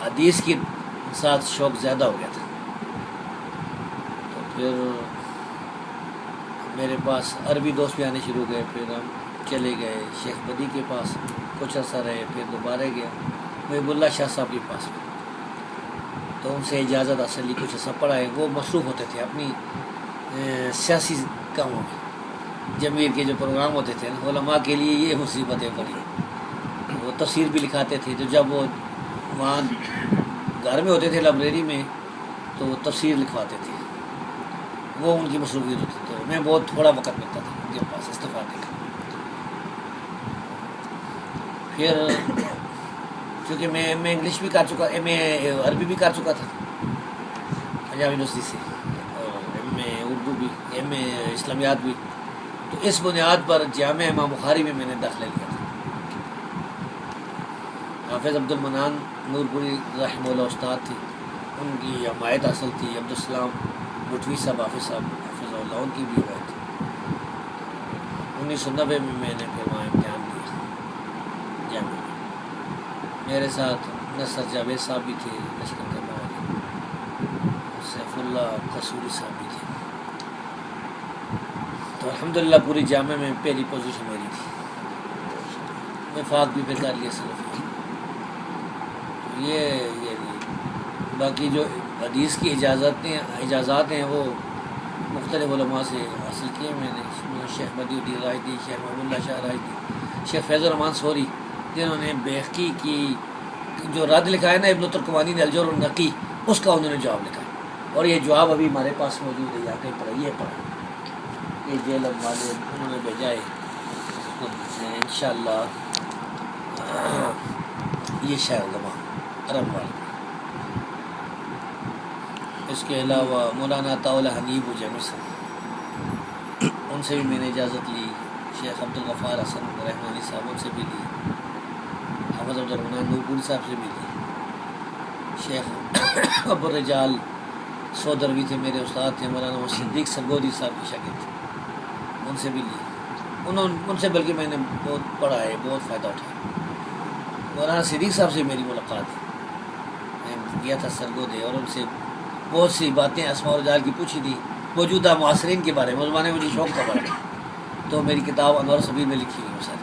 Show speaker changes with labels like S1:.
S1: حدیث کے ساتھ شوق زیادہ ہو گیا تھا. تو پھر میرے پاس عربی دوست بھی آنے شروع ہوئے. پھر ہم چلے گئے شیخ بدی کے پاس کچھ عرصہ رہے. پھر دوبارہ گیا محب اللہ شاہ صاحب کے پاس. تو ان سے اجازت حاصل لی, کچھ عرصہ پڑھائے. وہ مصروف ہوتے تھے اپنی سیاسی کاموں میں. جمعیر کے جو پروگرام ہوتے تھے نا, علماء کے لیے یہ مصیبتیں پڑی. وہ تفسیر بھی لکھاتے تھے. تو جب وہ وہاں گھر میں ہوتے تھے لائبریری میں تو وہ تفسیر لکھواتے تھے. وہ ان کی مصروفیت ہوتی. تو میں بہت تھوڑا وقت ملتا تھا ان کے پاس استفادے کا. پھر کیونکہ میں انگلش بھی کر چکا, میں عربی بھی کر چکا تھا پنجاب یونیورسٹی سے, اور ایم اے اردو بھی, ایم اے اسلامیات بھی. تو اس بنیاد پر جامعہ امام بخاری میں نے داخلہ لیا تھا. حافظ عبد المنان نور پوری رحمہ اللہ استاد تھے, ان کی حمایت حاصل تھی. عبدالسلام بٹوی صاحب حافظ صاحب حافظ اللہ, ان کی بھی حمایت تھی. 1990 میں نے پھر وہاں امتحان دیا جامعہ میں. میرے ساتھ نصر جاوید صاحب بھی تھے لشکر طیبہ والے, سیف اللہ قصوری صاحب بھی تھے. تو الحمدللہ پوری جامعہ میں پہلی پوزیشن میری تھی. وفاق بھی پھر کر لیا سلفی. یہ باقی جو حدیث کی اجازات ہیں وہ مختلف علماء سے حاصل کیے میں نے. شیخ بدی الدین راشدی, شیخ محب اللہ شاہ راشدی, شیخ فیض الرحمان سوری, جنہوں نے بیہقی کی جو رد لکھا ہے نا ابن ترکمانی نے الجر النقی, اس کا انہوں نے جواب لکھا. اور یہ جواب ابھی ہمارے پاس موجود ہے, یا کہیں پڑھا, یہ پڑھا, یہ جیلم والے انہوں نے بھیجا ہے انشاءاللہ. یہ شاہ علماء عرب والے. اس کے علاوہ مولانا طاولہ حنیب و جامع صاحب, ان سے بھی میں نے اجازت لی. شیخ عبدالغفار حسن رحمانی صاحب, ان سے بھی لی. حافظ عبد الرحمن نورپوری صاحب سے بھی لی. شیخ ابوالرجال سودروی تھے, میرے استاد تھے. مولانا صدیق سرگودی صاحب کے شاگرد تھے, ان سے بھی لی. ان سے بلکہ میں نے بہت پڑھا ہے, بہت فائدہ اٹھایا. مولانا صدیق صاحب سے میری ملاقات ہے, میں گیا تھا سرگودے, اور ان سے بہت سی باتیں اسماء الرجال کی پوچھی تھی, موجودہ معاصرین کے بارے میں. اس زمانے میں مجھے شوق تھا پڑھنے, تو میری کتاب انوار سبیل میں لکھی ہوئی ہے ساری.